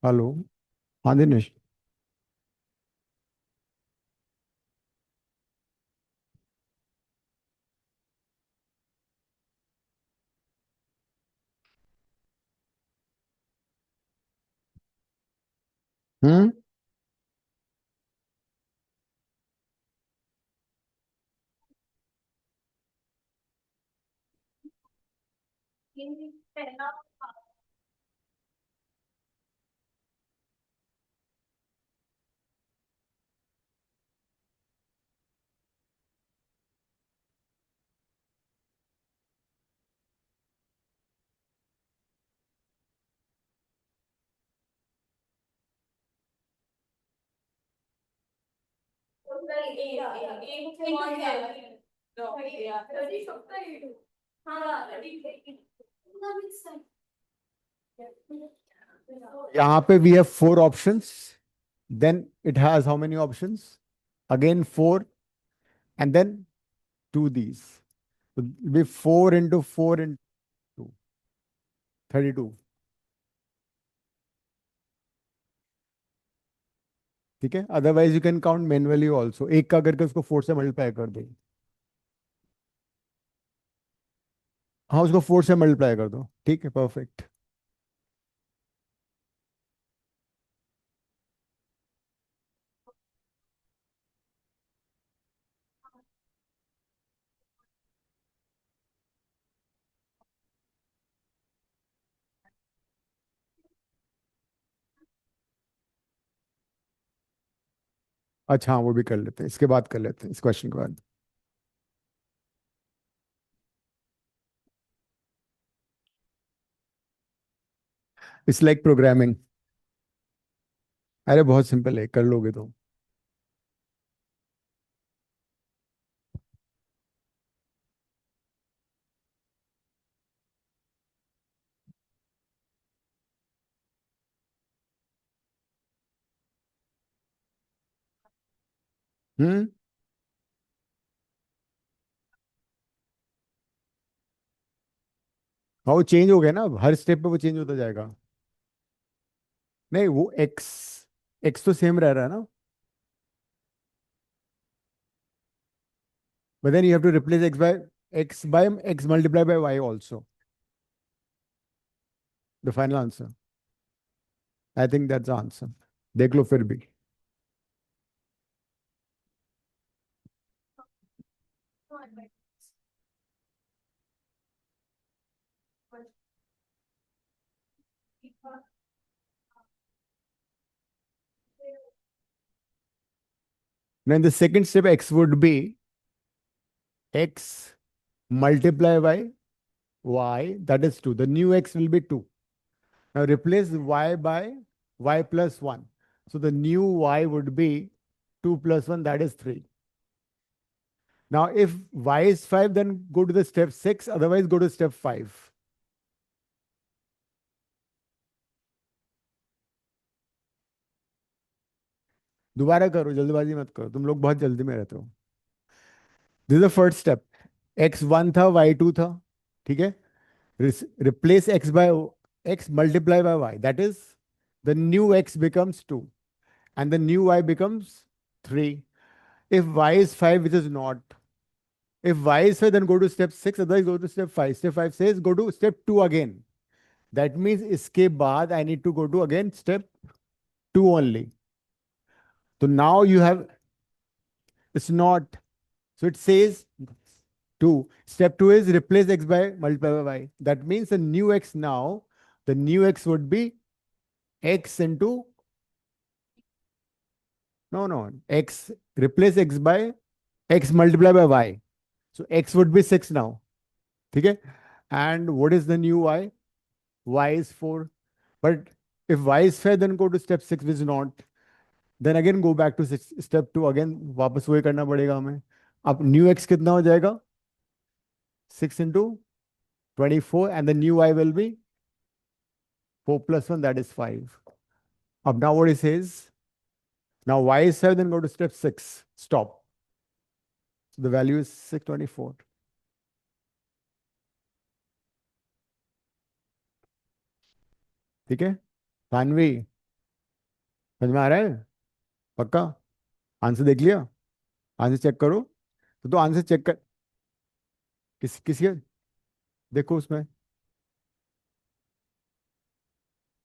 Hello. हाँ Dinesh. Hmm. यहाँ पे we have four options, then it has how many options? Again four, and then to these, B four into four into 32। ठीक है, otherwise you can count manually also, एक का करके उसको four से मल्टीप्लाई कर दो। हाँ, उसको फोर से मल्टीप्लाई कर दो, ठीक है, परफेक्ट। अच्छा हाँ, वो भी कर लेते हैं, इसके बाद कर लेते हैं, इस क्वेश्चन के बाद। It's like programming. अरे बहुत सिंपल है, कर लोगे तो। हम्म। हाँ, वो चेंज हो गया ना, अब हर स्टेप पे वो चेंज होता जाएगा। नहीं, वो एक्स, एक्स तो सेम रह रहा है ना। But then you have to replace x by x multiply by y also, the final answer. I think that's answer. देख लो फिर भी। Then the second step x would be x multiply by y, that is 2. The new x will be 2. Now replace y by y plus 1. So the new y would be 2 plus 1, that is 3. Now if y is 5, then go to the step 6, otherwise go to step 5. दोबारा करो, जल्दबाजी मत करो, तुम लोग बहुत जल्दी में रहते हो। This is the first step. X one था, वाई टू था, ठीक है। Replace x by x multiply by y, that is the new x becomes two and the new y becomes 3. If y is 5, which is not. If y is 5, then go to step 6, otherwise go to step 5. Step 5 says go to step 2 again. That means इसके बाद I need to go to again step 2 only. So now you have, it's not, so it says 2. Step 2 is replace x by multiply by y. That means the new x now, the new x would be x into, no, no, x, replace x by x multiply by y. So x would be 6 now. ठीक है, and what is the new y? Y is 4. But if y is 5, then go to step 6, which is not. Then again go back to step 2 again, वापस वही करना पड़ेगा हमें। अब new x कितना हो जाएगा? 6 into 24, and the new y will be 4 plus 1, that is 5. Up now what it says, now y is 7, then go to step 6, stop. So the value is 624. ठीक है, सानवी। समझ में आ रहा है? पक्का? आंसर देख लिया? आंसर चेक करो। तो आंसर चेक कर। किसी का देखो उसमें।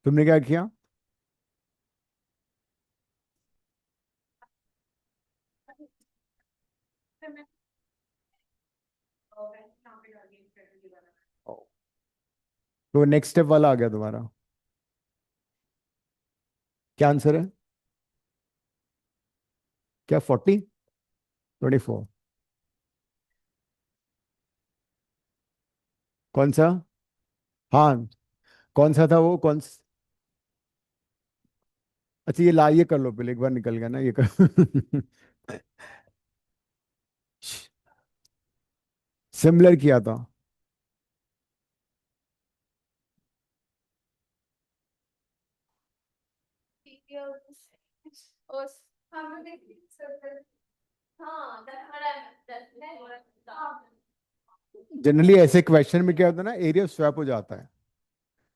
तुमने क्या किया? तो नेक्स्ट स्टेप वाला आ गया तुम्हारा। क्या आंसर है? क्या 40? 24? कौन सा? हाँ। कौन सा था वो अच्छा ये ला, ये कर लो पहले, एक बार निकल गया ना ये कर। सिमिलर किया था। जनरली ऐसे क्वेश्चन में क्या होता है ना, एरिया स्वैप हो जाता है।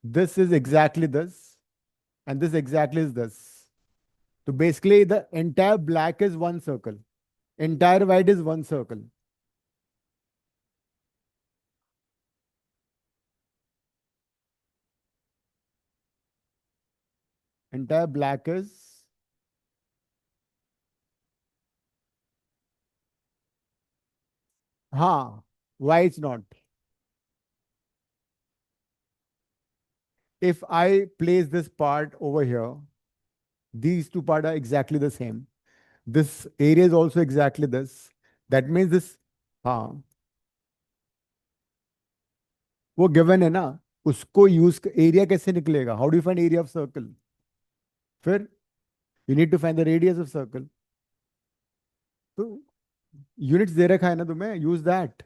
This is exactly this and this exactly is this. तो basically the entire black is one circle, entire white is one circle. Entire black is, हाँ, why is not. If I place this part over here, these two parts are exactly the same. This area is also exactly this. That means this, हाँ, वो given है ना। उसको use, area कैसे निकलेगा? How do you find area of circle? फिर you need to find the radius of circle. तो units दे रखा है ना तुम्हें, यूज दैट।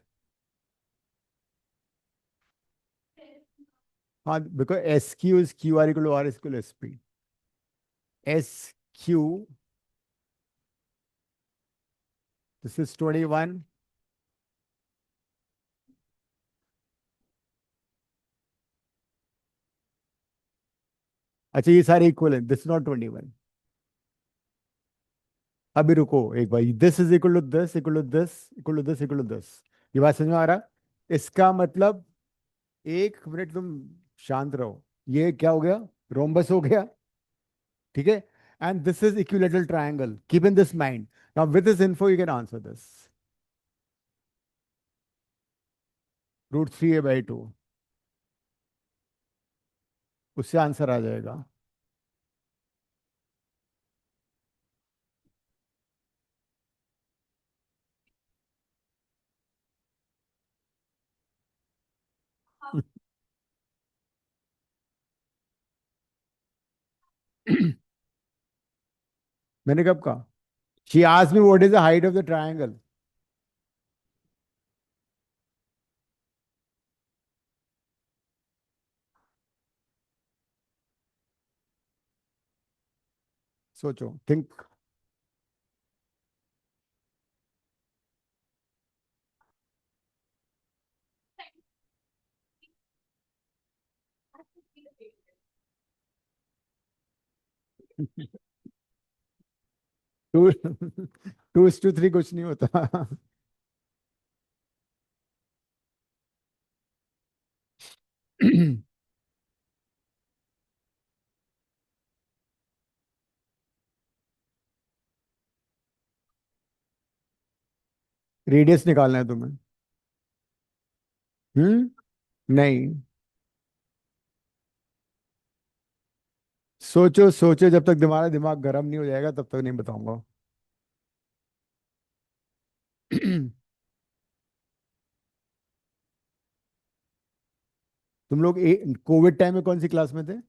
हाँ, because S Q is Q R equal R equal S P. S Q, this is 21। अच्छा ये सारे इक्वल है, दिस नॉट 21। अभी रुको एक बार, this is equal to this equal to this equal to this equal to this. ये बात समझ में आ रहा है? इसका मतलब, एक मिनट तुम शांत रहो। ये क्या हो गया? रोम्बस हो गया। ठीक है। And this is equilateral triangle, keep in this mind. Now with this info you can answer this. √3a/2, उससे आंसर आ जाएगा। मैंने कब कहा? She asked me what is the height of the triangle. सोचो, थिंक। टू 2:3 कुछ नहीं होता। Radius निकालना है तुम्हें। नहीं। सोचो सोचो, जब तक तुम्हारा दिमाग गर्म नहीं हो जाएगा तब तक नहीं बताऊंगा। तुम लोग कोविड टाइम में कौन सी क्लास में थे?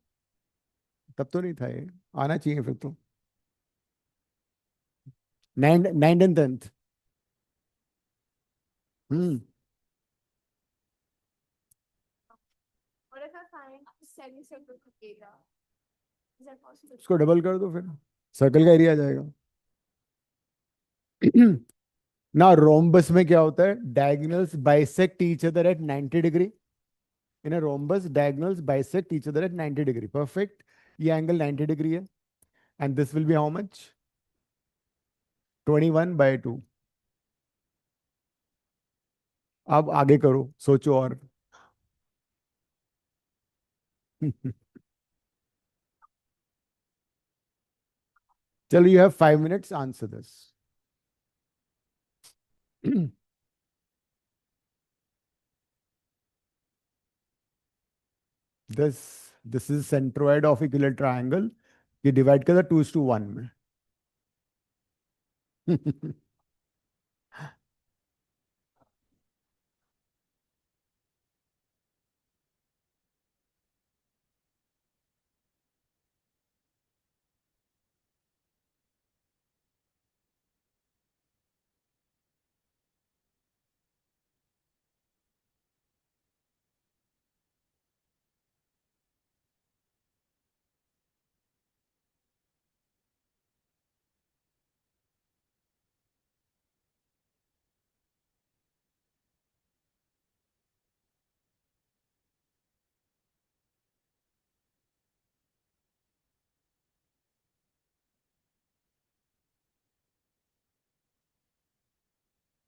तब तो नहीं था ये। आना चाहिए फिर तो। 9th 9th and 10th। हम्म। उसको डबल कर दो फिर, सर्कल का एरिया आ जाएगा। ना रोम्बस में क्या होता है? Diagonals bisect each other at 90 degree. In a rhombus diagonals bisect each other at 90 degree, perfect. ये एंगल 90 डिग्री है। And this will be how much? 21/2। अब आगे करो, सोचो और। चलो, you have 5 minutes, answer this. This this is centroid of equilateral triangle. ये divide कर 2:1 में।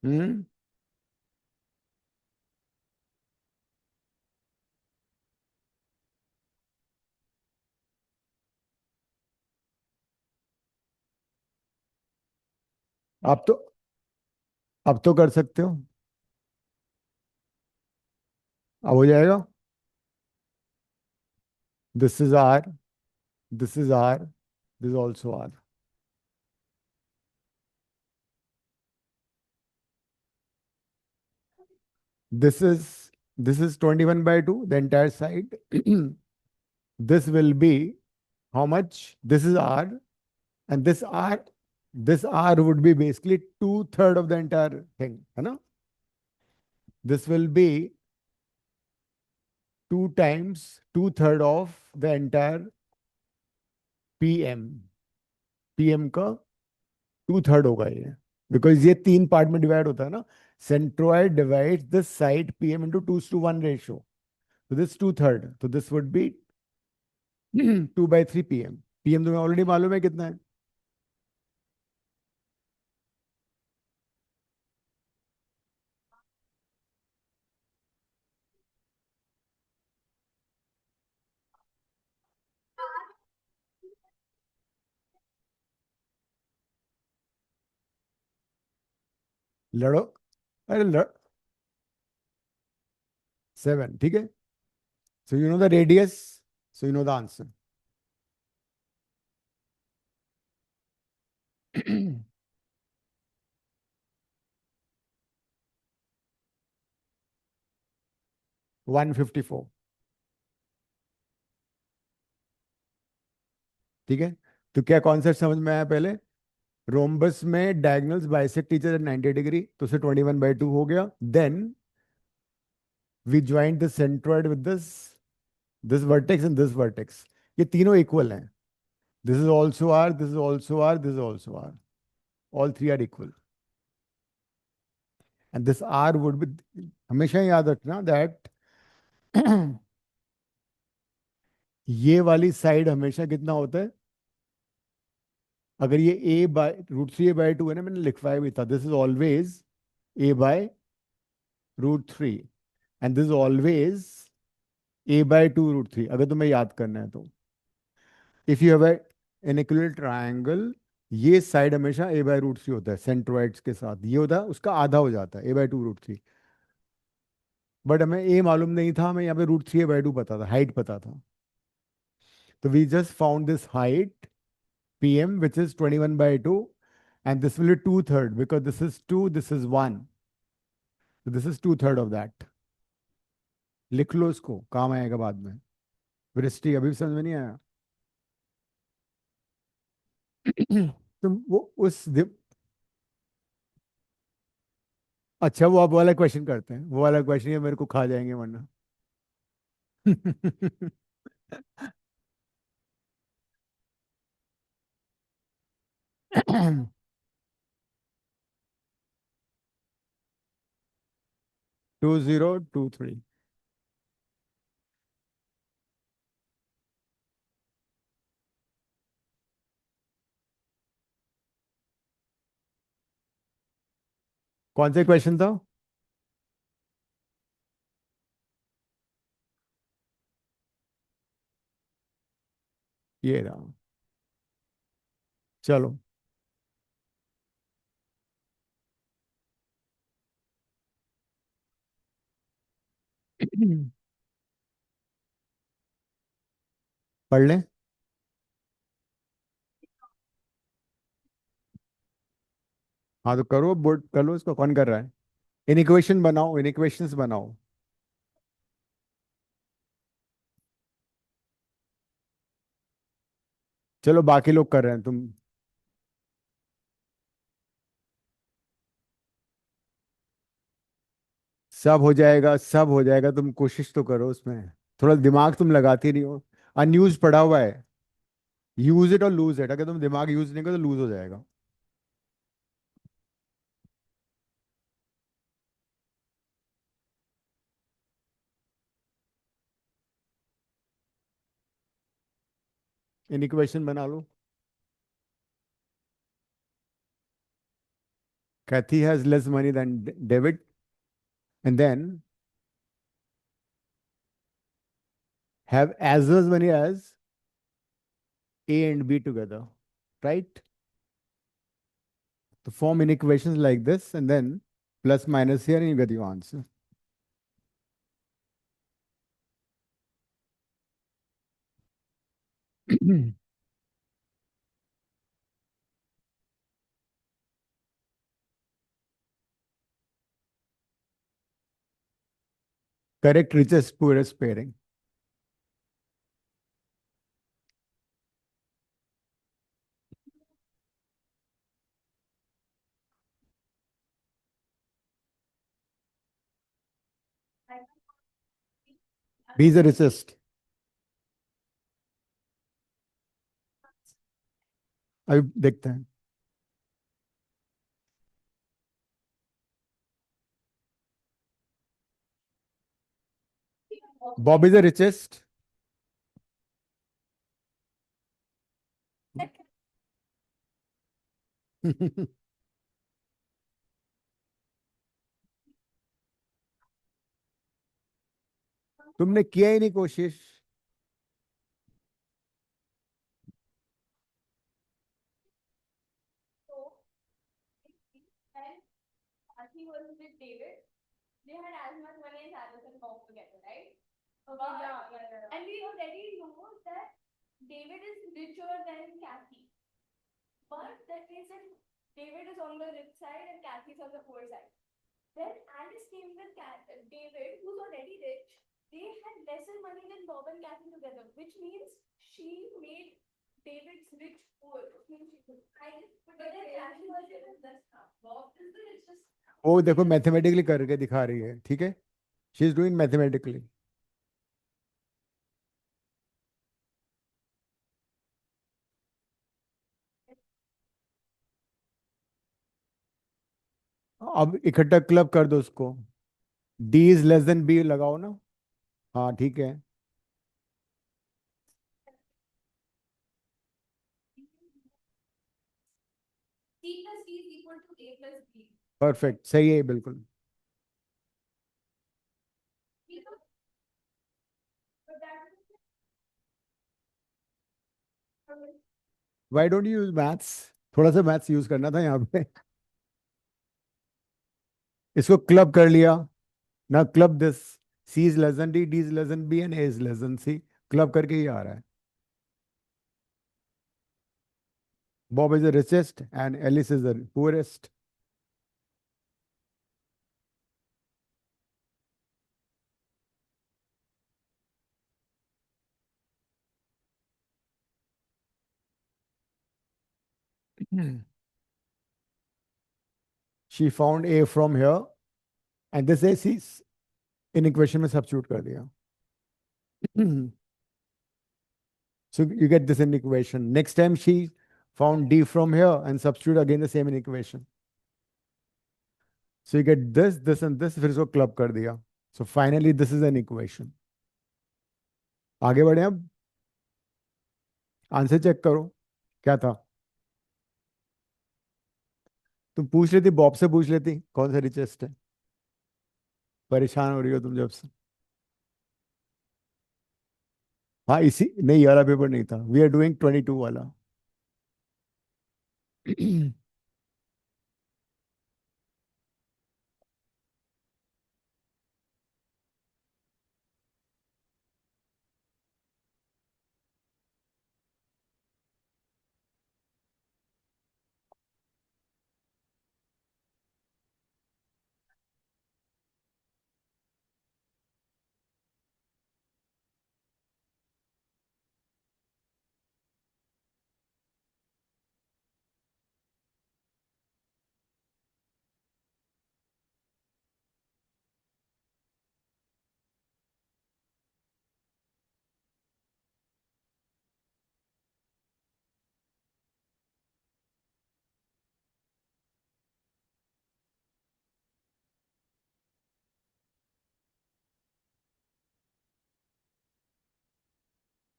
हम्म। अब तो अब तो कर सकते हो। अब हो जाएगा। This is R, this is R, this also R. This is this is 21/2, the entire side. This will be how much? This is R, and this R would be basically 2/3 of the entire thing, है ना? This will be 2 times 2/3 of the entire PM। PM का 2/3 होगा ये, because ये 3 part में divide होता है ना। Centroid divides this side PM into 2:1 ratio. तो दिस 2/3, तो this would B 2/3 PM। PM तुम्हें ऑलरेडी मालूम है कितना है। लड़ो। अरे 7, ठीक है। So you know the radius, so you know the answer. 154। ठीक है। तो क्या कॉन्सेप्ट समझ में आया पहले? रोम्बस में डायगोनल्स बाइसेक्ट टीचर एट 90 डिग्री, तो उसे 21/2 हो गया। Then we joined the centroid with this vertex and this vertex. ये तीनों इक्वल हैं। This is also R, this is also R, this is also R. All three are equal. And this R would be, हमेशा याद रखना that ये वाली side हमेशा कितना होता है? अगर ये a/√3 a/2 है ना, मैंने लिखवाया भी था, this is always a/√3, and this is always a/2√3, अगर तुम्हें याद करना है तो। If you have an equilateral triangle, ये साइड हमेशा a/√3 होता है सेंट्रोइड्स के साथ। ये होता है उसका आधा हो जाता है a/2√3। बट हमें a मालूम नहीं था, हमें यहाँ पे √3 a/2 पता था, हाइट पता था। तो we just found this height PM, which is 21/2, and this will be 2/3 because this is 2, this is 1. So this is 2/3 of that. लिख लो इसको, काम आएगा बाद में। वृष्टि अभी भी समझ में नहीं आया? तुम वो अच्छा, वो आप वाला क्वेश्चन करते हैं, वो वाला क्वेश्चन ये मेरे को खा जाएंगे वरना। 2023। कौन सा क्वेश्चन था? ये रहा। चलो। पढ़ लें। हाँ तो करो, बोर्ड कर लो इसको, कौन कर रहा है? इन इक्वेशन बनाओ, इन इक्वेशंस बनाओ। चलो बाकी लोग कर रहे हैं, तुम। सब हो जाएगा, सब हो जाएगा, तुम कोशिश तो करो उसमें। थोड़ा दिमाग तुम लगाती नहीं हो। अनयूज पड़ा हुआ है। यूज इट और लूज इट। अगर तुम दिमाग यूज नहीं करो तो लूज हो जाएगा। इन इक्वेशन बना लो। Kathy has less money than David, and then have as much money as A and B together, right? To form in equations like this, and then plus minus here, and you get your answer. Correct richest poorest pairing. B is the richest. अभी देखते हैं। Bob is the richest. तुमने किया ही नहीं कोशिश। वो देखो mathematically करके दिखा रही है, ठीक है। She is doing mathematically. अब इकट्ठा क्लब कर दो उसको। D is less than B लगाओ ना। हाँ ठीक है। परफेक्ट, सही है बिल्कुल। Why don't you use maths? थोड़ा सा मैथ्स यूज करना था यहाँ पे। इसको क्लब कर लिया ना, club this. C is less than D, D is less than B, and A is less than C. Club करके ही आ रहा है। Bob is the richest and Alice is the poorest. She found A from here, and this A C in equation में substitute कर दिया। So you get this in equation. Next time she found D from here and substitute again the same in equation. So you get this and this, फिर इसको club कर दिया. So finally this is an equation. आगे बढ़े अब। Answer check करो। क्या था? तुम पूछ लेती, बॉब से पूछ लेती कौन सा रिचेस्ट है। परेशान हो रही हो तुम जब से। हाँ, इसी नहीं, ये वाला पेपर नहीं था, वी आर डूइंग 22 वाला।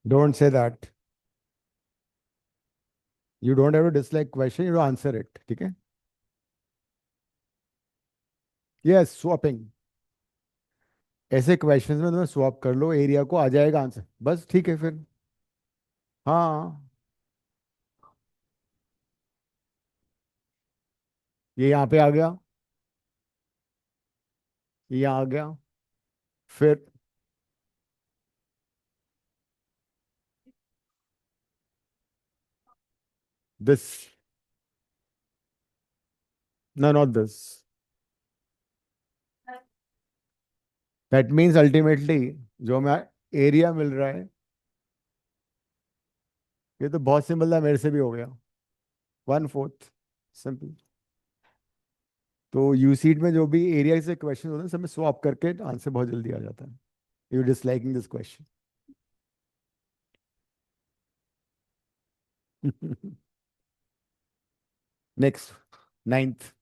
Don't say that. You don't have to dislike question, you answer it, ठीक है। Yes, swapping. ऐसे क्वेश्चंस में तुम्हें स्वैप कर लो, एरिया को आ जाएगा आंसर, बस ठीक है फिर। हाँ, ये यहाँ पे आ गया, ये यहाँ आ गया, फिर this. No, not this. That means ultimately जो हमें एरिया मिल रहा है, ये तो बहुत सिंपल था, मेरे से भी हो गया। 1/4, सिंपल। तो यूसीट में जो भी एरिया से क्वेश्चन होते हैं, सब में स्वैप करके आंसर बहुत जल्दी आ जाता है। You disliking this question. Next, ninth.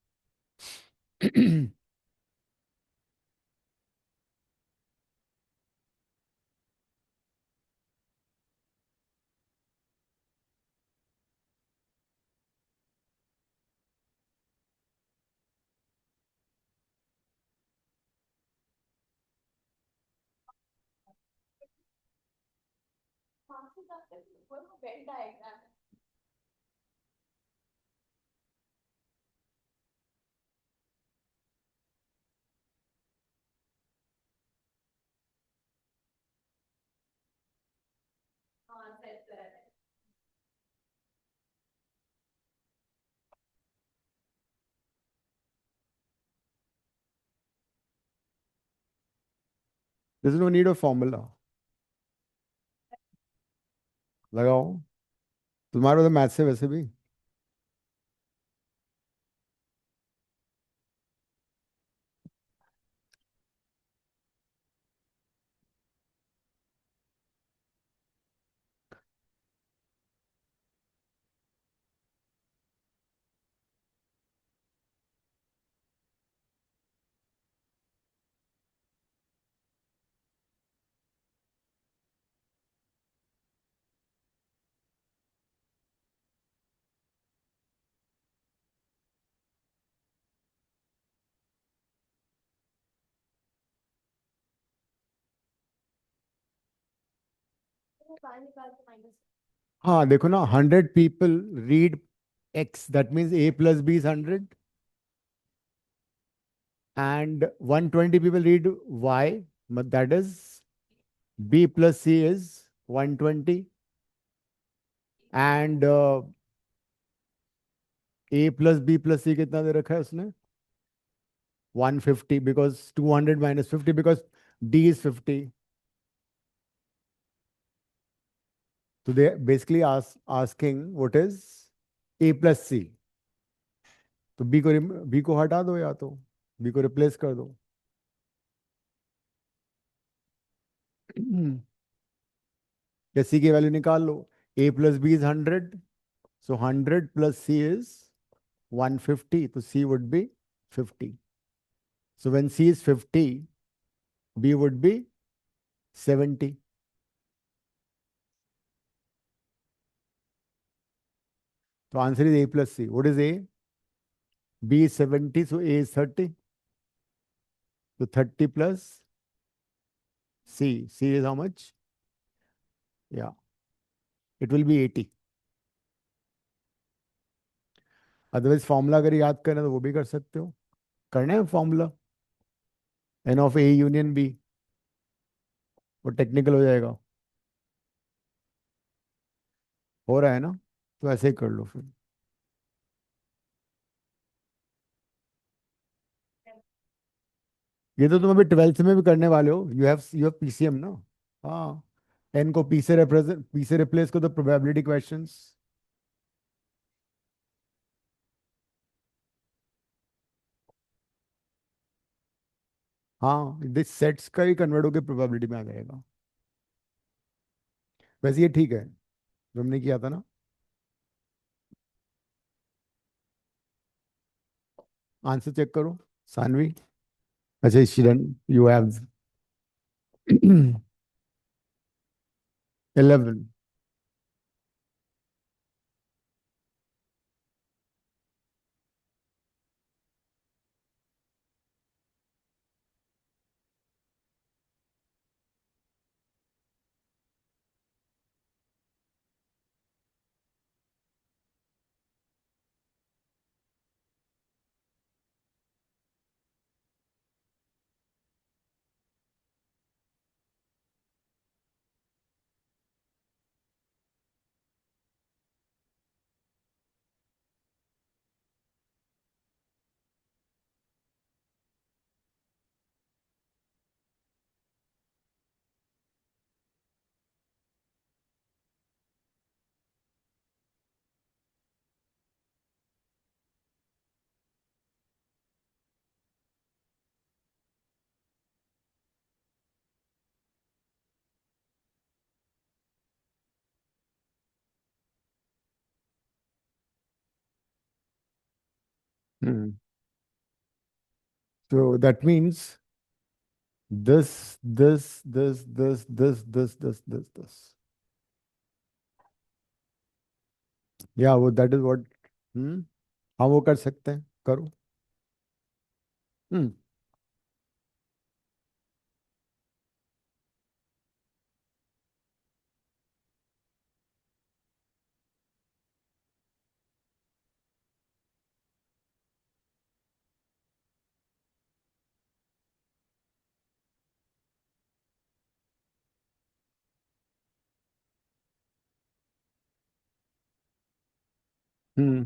There's no need of formula। लगाओ, तुम्हारा तो मैथ से वैसे भी। हाँ देखो ना, 100 people read x, that means a plus b is 100, and 120 people read y, but that is b plus c is 120, and a plus b plus c कितना दे रखा है उसने? 150, because 200 minus 50, because d is 50. So they basically asking what is a plus c। तो b को हटा दो, या तो b को रिप्लेस कर दो। या c की वैल्यू निकाल लो। a plus b is 100, so 100 plus c is 150, तो c would be 50। So when c is 50, b would be 70। तो answer is a plus c। What is a? B is 70, so A is 30. So 30 plus C. C is how much? Yeah, it will be 80. Otherwise formula अगर याद करना है तो वो भी कर सकते हो। करना है formula, N of A union B, वो टेक्निकल हो जाएगा। हो रहा है ना, तो ऐसे ही कर लो फिर। ये तो तुम अभी ट्वेल्थ में भी करने वाले हो, यू हैव पीसीएम ना। हाँ, एन को पी से रिप्लेस करो तो प्रोबेबिलिटी क्वेश्चंस। हाँ, दिस सेट्स का ही कन्वर्ट होकर प्रोबेबिलिटी में आ जाएगा। वैसे ये ठीक है जो हमने किया था ना। आंसर चेक करो, सानवी। अच्छा, स्टूडेंट यू हैव 11। तो दैट मीन्स this. या वो दैट इज व्हाट। हम्म। हाँ, वो कर सकते हैं, करो। हम्म। हम्म।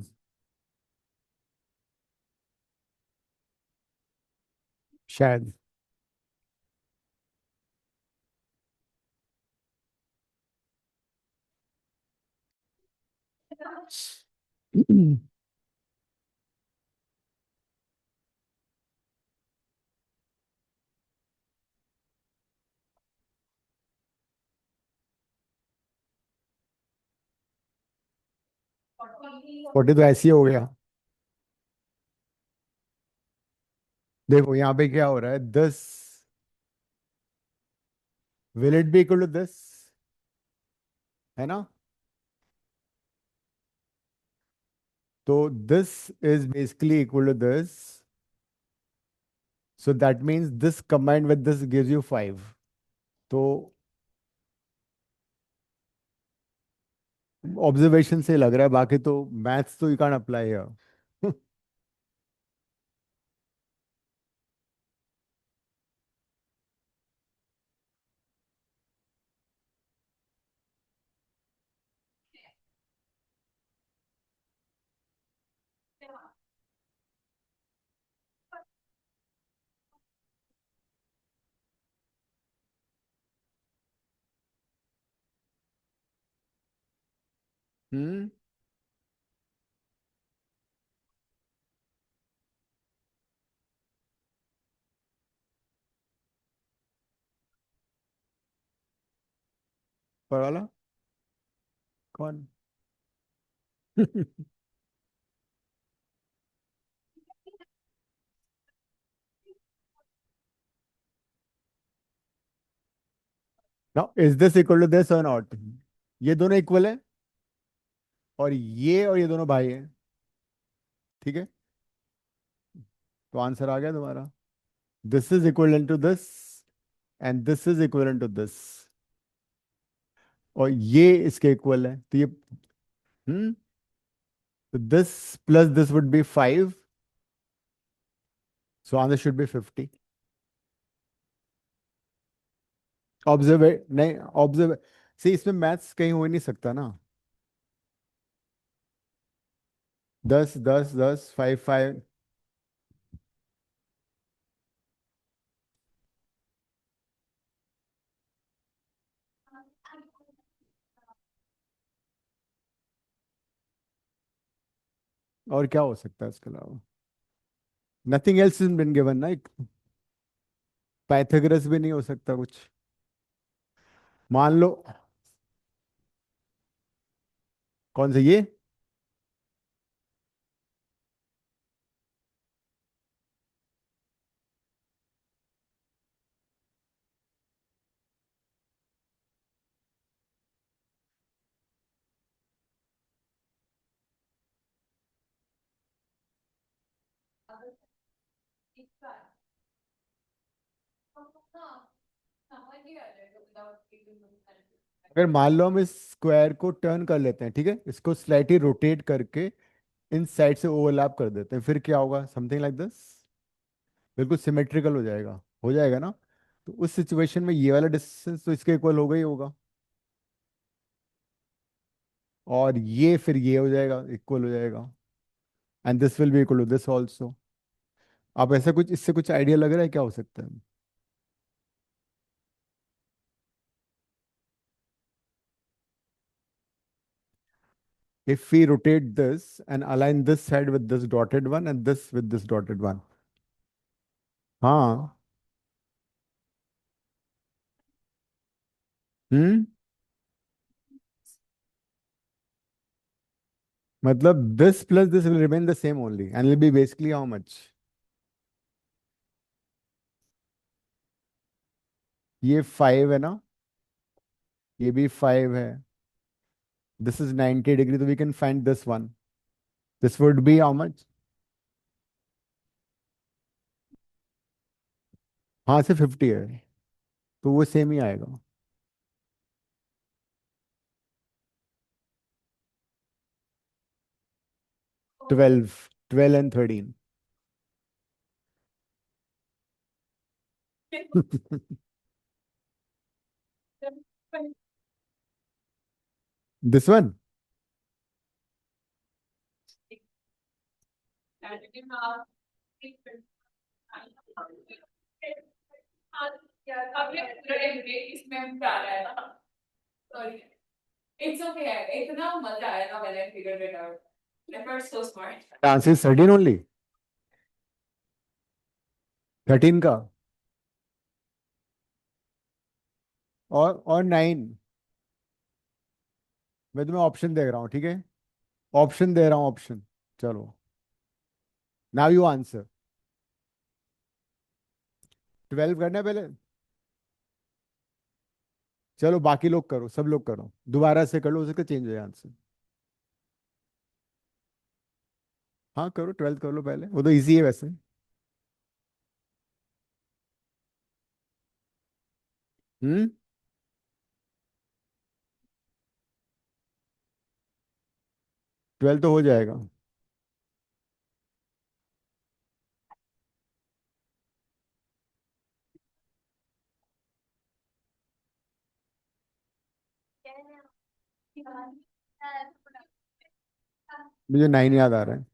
शायद। 40 तो ऐसे ही हो गया। देखो यहाँ पे क्या हो रहा है, 10। Will it be equal to 10, है ना? तो this is basically equal to this, so that means this combined with this gives you 5। तो ऑब्जर्वेशन से लग रहा है, बाकी तो मैथ्स तो you can apply here. Hmm. पर वाला कौन? Now is this equal to this और नॉट? ये दोनों इक्वल है, और ये दोनों भाई हैं। ठीक है। तो आंसर आ गया तुम्हारा। This is equal to this and this is equal to this, और ये इसके इक्वल है, तो ये हम्म, तो this plus this would be 5, so answer should be 50। Observe नहीं, ऑब्जर्व सी, इसमें मैथ्स कहीं हो ही नहीं सकता ना। 10 10 10 5 5, और क्या हो सकता है इसके अलावा? Nothing else is been given ना। पाइथागोरस भी नहीं हो सकता कुछ। मान लो, कौन से ये? अगर मान लो हम इस स्क्वायर को टर्न कर लेते हैं, ठीक है, इसको स्लाइटली रोटेट करके इन साइड से ओवरलैप कर देते हैं, फिर क्या होगा? समथिंग लाइक दिस, बिल्कुल सिमेट्रिकल हो जाएगा, हो जाएगा ना। तो उस सिचुएशन में ये वाला डिस्टेंस तो इसके इक्वल होगा ही होगा, और ये फिर ये हो जाएगा, इक्वल हो जाएगा, and this will be equal to this also. आप ऐसा कुछ, इससे कुछ आइडिया लग रहा है क्या हो सकता है? If we rotate this and align this side with this dotted one and this with this dotted one. हाँ। हम्म, मतलब this plus this will remain the same only and will be basically how much? ये 5 है ना, ये भी 5 है, this is 90 degree, so we can find this one, this would be how much? हाँ, से 50 है, तो वो सेम ही आएगा। 12 and 13। This one? Answer is 13 only, 13 का, और 9। मैं तुम्हें ऑप्शन दे रहा हूँ, ठीक है, ऑप्शन दे रहा हूँ, ऑप्शन। चलो, नाउ यू आंसर। 12 करना है पहले। चलो बाकी लोग करो, सब लोग करो, दोबारा से कर लो, उसका चेंज हो जाए आंसर। हाँ करो, 12 कर लो पहले, वो तो इजी है वैसे। हम्म, 12 तो हो जाएगा। मुझे 9 याद आ रहा है।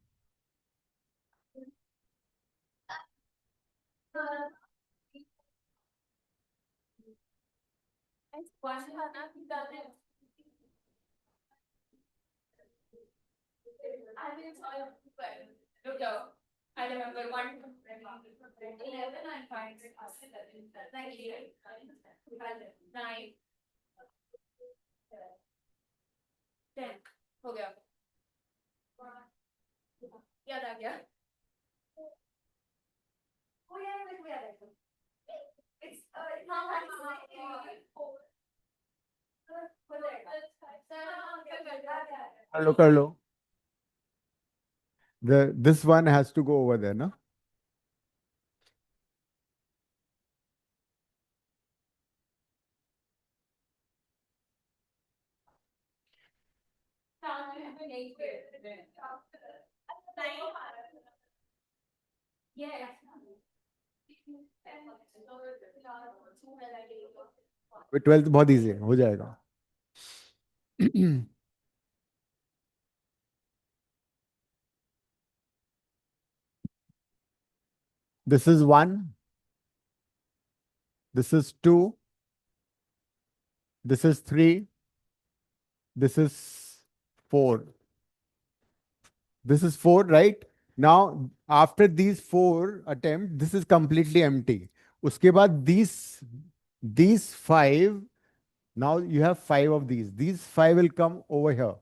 कर लो कर लो, this one has to go over there ना। ट्वेल्थ बहुत इजी है, हो जाएगा। This is one, this is two, this is three, this is four, this is 4, right? Now after these 4 attempts, this is completely empty. उसके बाद these 5, now you have 5 of these 5 will come over here.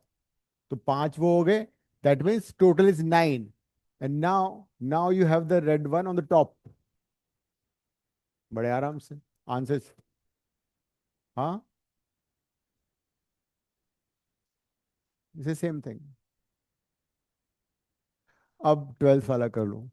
तो 5 वो हो गए, that means total is 9. And now you have the red one on the top. बड़े आराम से answer. हाँ, इसे सेम थिंग। अब 12th वाला कर लो।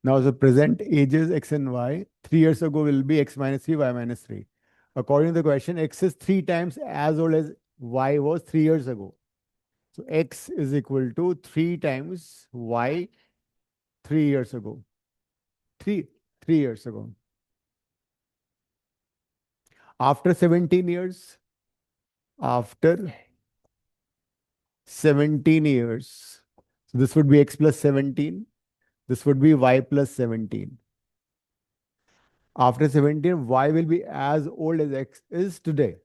Now the present ages x and y 3 years ago will be x minus 3, y minus 3. According to the question, x is 3 times as old as y was 3 years ago. So x is equal to 3 times y 3 years ago. 3, 3 years ago. After 17 years, after 17 years, so this would be x plus 17. This would be y plus 17. After 17, y will be as old as x is today.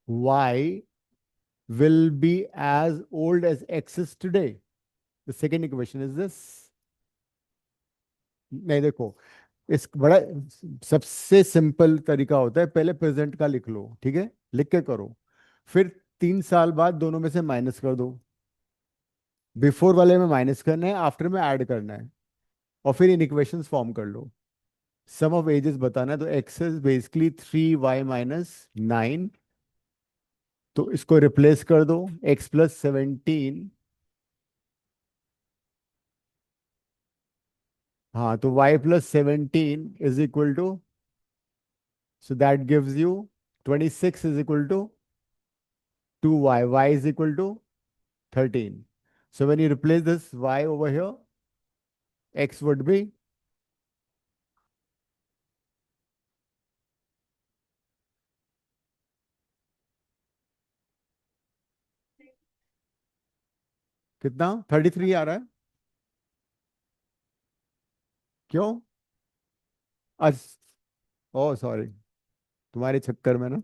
Y will be as old as x is today. The second equation is this. नहीं देखो, इस बड़ा सबसे simple तरीका होता है, पहले present का लिख लो, ठीक है, लिख के करो, फिर 3 साल बाद दोनों में से माइनस कर दो। बिफोर वाले में माइनस करना है, आफ्टर में ऐड करना है, और फिर इन इक्वेशंस फॉर्म कर लो। सम ऑफ एजेस बताना है, तो एक्स इज बेसिकली 3y - 9, तो इसको रिप्लेस कर दो x प्लस 17। हाँ, तो y plus 17 is equal to, so that gives you 26 is equal to 2y, y is equal to 13. So when you replace this y over here, x would be, कितना 33 आ रहा है? क्यों? आज, ओ sorry, तुम्हारे चक्कर में ना।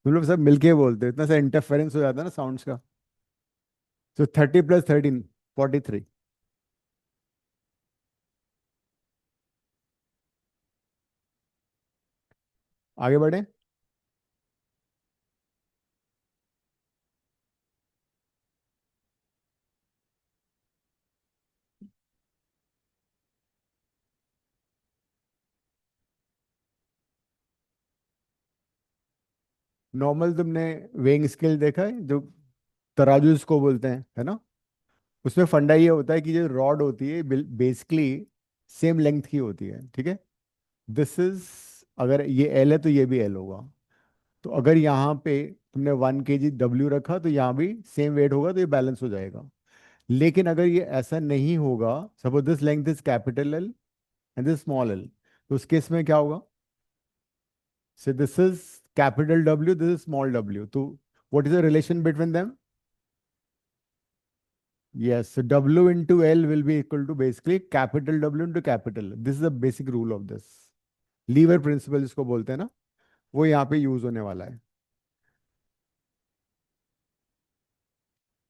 तुम लोग सब मिलके बोलते हो, इतना सा इंटरफेरेंस हो जाता है ना साउंड्स का। तो 30 प्लस 13, 43। आगे बढ़े। नॉर्मल तुमने वेइंग स्केल देखा है, जो तराजू इसको बोलते हैं, है ना? उसमें फंडा ये होता है कि जो रॉड होती है बेसिकली सेम लेंथ की होती है, ठीक है। दिस इज, अगर ये एल है तो ये भी एल होगा। तो अगर यहाँ पे तुमने 1 kg डब्ल्यू रखा तो यहाँ भी सेम वेट होगा, तो ये बैलेंस हो जाएगा। लेकिन अगर ये ऐसा नहीं होगा, suppose this length is capital L and this small L, तो उस केस में क्या होगा? Say this is capital W, this is small W, तो what is the relation between them? Yes, so W into L will be equal to basically capital W into capital. This is the basic rule of this. Lever principle जिसको बोलते हैं ना, वो यहाँ पे use होने वाला है।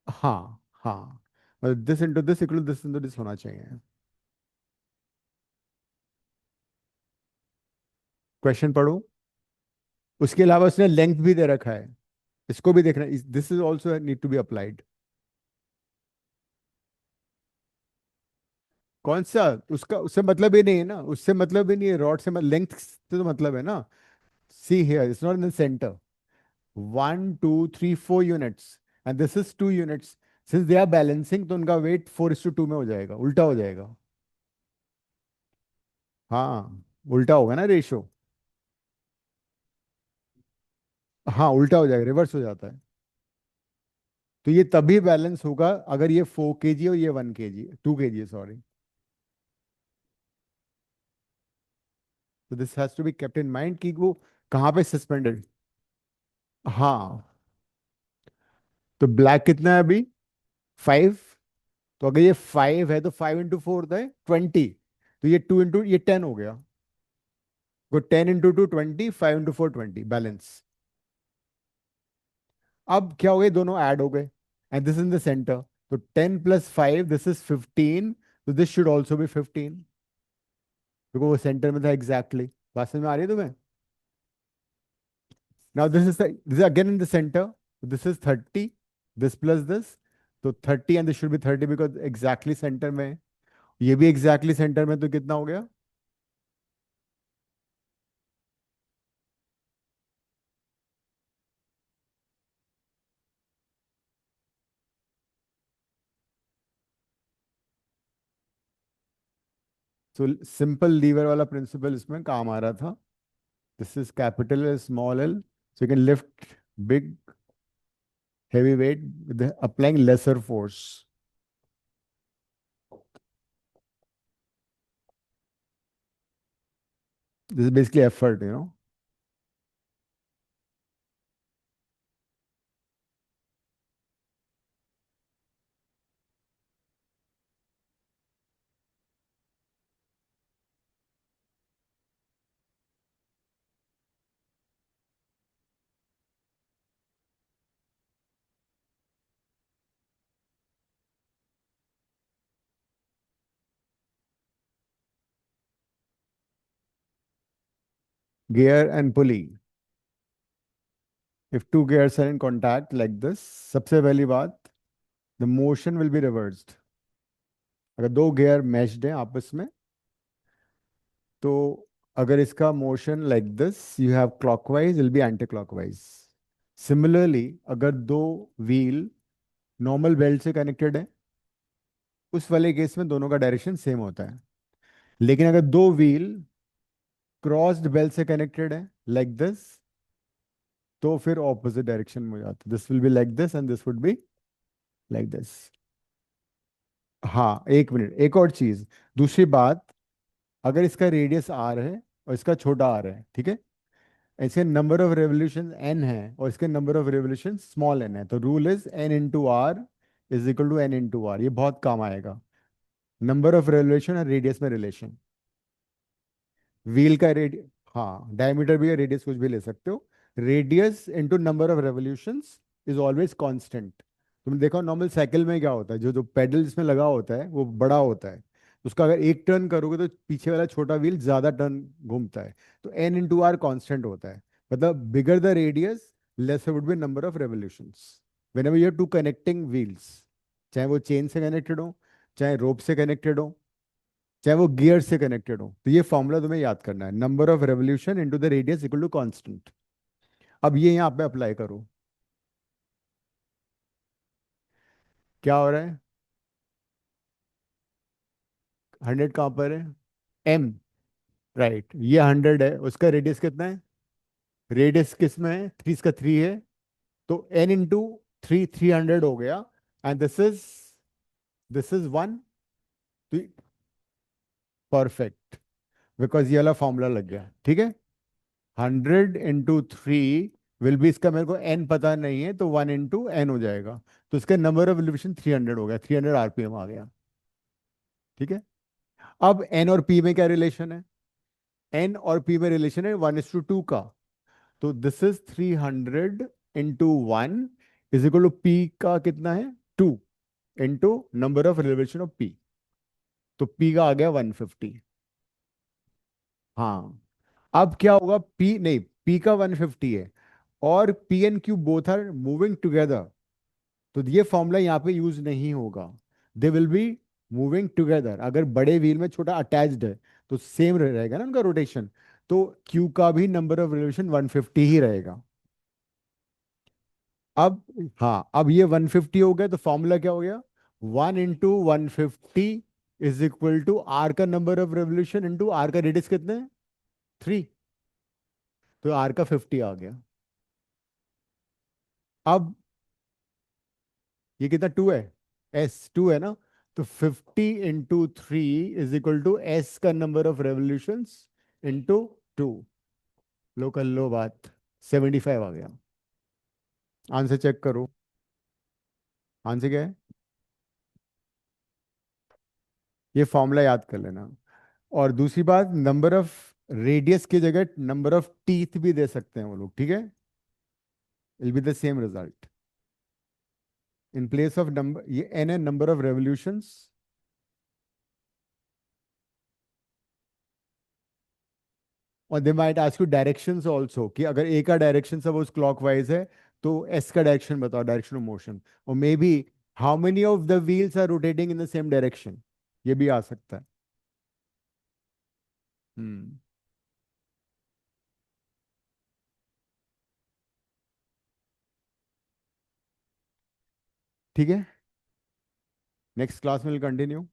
हाँ हाँ, मतलब this into this equal this into this होना चाहिए। क्वेश्चन पढ़ो। उसके अलावा उसने लेंथ भी दे रखा है, इसको भी देखना, this is also need to be applied. कौन सा? उसका उससे मतलब ही नहीं है ना, उससे मतलब ही नहीं है, रॉड से लेंथ से तो मतलब है ना। See here it's not in the centre. 1 2 3 4 units and this is 2 units. Since they are balancing तो उनका वेट 4:2 में हो जाएगा, उल्टा हो जाएगा। हाँ, उल्टा होगा ना रेशो। हाँ, उल्टा हो जाएगा, रिवर्स हो जाता है। तो ये तभी बैलेंस होगा अगर ये 4 kg और ये 1 kg, 2 kg, सॉरी। तो this has to be kept in mind कि वो कहाँ पे सस्पेंडेड। हाँ। तो ब्लैक कितना है अभी? 5। तो अगर ये 5 है तो 5 × 4 होता है 20। तो ये 2 × ये 10 हो गया। तो 10 × 2 20, 5 × 4 20, बैलेंस। अब क्या हो गए, दोनों ऐड हो गए and this in the centre. तो 10 + 5 दिस इज 15। तो दिस शुड ऑल्सो बी 15 क्योंकि वो सेंटर में था एग्जैक्टली exactly। बात समझ में आ रही है तुम्हें? Now this is again in the centre. This is 30, this plus this. तो 30 and this should be 30 because exactly centre में है। ये भी एग्जैक्टली सेंटर में, तो कितना हो गया? तो सिंपल लीवर वाला प्रिंसिपल इसमें काम आ रहा था। This is capital L small L, so you can lift big heavy weight with applying lesser force. This is basically effort. Gear and pulley. If two gears are in contact like this, सबसे पहली बात, the motion will be reversed. अगर दो gear matched हैं आपस में, तो अगर इसका motion like this you have clockwise, will be anti clockwise. Similarly अगर दो व्हील नॉर्मल बेल्ट से कनेक्टेड है, उस वाले केस में दोनों का डायरेक्शन सेम होता है। लेकिन अगर दो व्हील क्रॉस्ड बेल्ट से कनेक्टेड है लाइक दिस, तो फिर ऑपोजिट डायरेक्शन में हो जाता है। This will be like this and this would be like this. हाँ, एक मिनट, एक और चीज, दूसरी बात। अगर इसका रेडियस आर है और इसका छोटा आर है, ठीक है, इसके नंबर ऑफ रेवोल्यूशन एन है और इसके number of revolution small N है, तो rule is n × r is equal to n × r। ये बहुत काम आएगा, नंबर ऑफ रेवोल्यूशन और रेडियस में रिलेशन। व्हील का रेडियस, हाँ डायमीटर भी है, रेडियस कुछ भी ले सकते हो। Radius into number of revolutions is always constant. तुमने देखो नॉर्मल साइकिल में क्या होता है, जो जो पेडल जिसमें लगा होता है वो बड़ा होता है, उसका अगर एक टर्न करोगे तो पीछे वाला छोटा व्हील ज्यादा टर्न घूमता है। तो n × r कांस्टेंट होता है। मतलब bigger the radius, lesser would be number of revolutions whenever you are two connecting wheels, चाहे वो चेन से कनेक्टेड हो, चाहे रोप से कनेक्टेड हो, चाहे वो गियर से कनेक्टेड हो। तो ये फॉर्मूला तुम्हें याद करना है, number of revolution into the radius equal to constant. अब ये यहाँ पे अप्लाई करो। क्या हो रहा है? 100 कहाँ पर है? एम। राइट, ये 100 है, उसका रेडियस कितना है? रेडियस किस में है? 3, इसका 3 है। तो n × 3, 300 हो गया। And this is 1। तो परफेक्ट, बिकॉज ये वाला फॉर्मूला लग गया, ठीक है। 100 × 3 विल बी, इसका मेरे को n पता नहीं है, तो 1 × n हो जाएगा। तो इसका नंबर ऑफ रिवोल्यूशन 300 हो गया, 300 आरपीएम आ गया, ठीक है। अब n और p में क्या रिलेशन है? n और p में रिलेशन है 1:2 का। तो this is 300 × 1 is equal to p का कितना है? 2 into number of revolution of p। तो p का आ गया 150। हाँ। अब क्या होगा, p नहीं, p का 150 है और p and q both are moving together, तो ये फॉर्मूला यहाँ पे यूज नहीं होगा। They will be moving together, अगर बड़े व्हील में छोटा अटैच्ड है तो सेम रहेगा ना उनका रोटेशन। तो क्यू का भी नंबर ऑफ रिवोल्यूशन 150 ही रहेगा। अब हाँ, अब ये 150 हो गया तो फॉर्मूला क्या हो गया? 1 into 150 is equal to R का number of revolution into R का रेडियस कितने हैं? 3। तो आर का 50 आ गया। अब ये कितना, 2 है, एस 2 है ना। तो 50 into 3 is equal to S का नंबर ऑफ रेवोल्यूशंस इंटू 2। लो कर लो बात, 75 आ गया। आंसर चेक करो। आंसर क्या है? ये फॉर्मूला याद कर लेना। और दूसरी बात, नंबर ऑफ रेडियस की जगह नंबर ऑफ टीथ भी दे सकते हैं वो लोग, ठीक है? Will be the same result. In place of number, ये एन है नंबर ऑफ रेवोल्यूशंस। और they might ask you directions also, कि अगर ए का डायरेक्शन सपोज क्लॉकवाइज है तो एस का डायरेक्शन बताओ, डायरेक्शन ऑफ मोशन। और may be how many of the wheels are rotating in the same direction, ये भी आ सकता है। हम्म। ठीक है, नेक्स्ट क्लास में विल कंटिन्यू।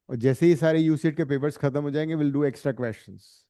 और जैसे ही सारे यूसेट के पेपर्स खत्म हो जाएंगे, विल डू एक्स्ट्रा क्वेश्चंस।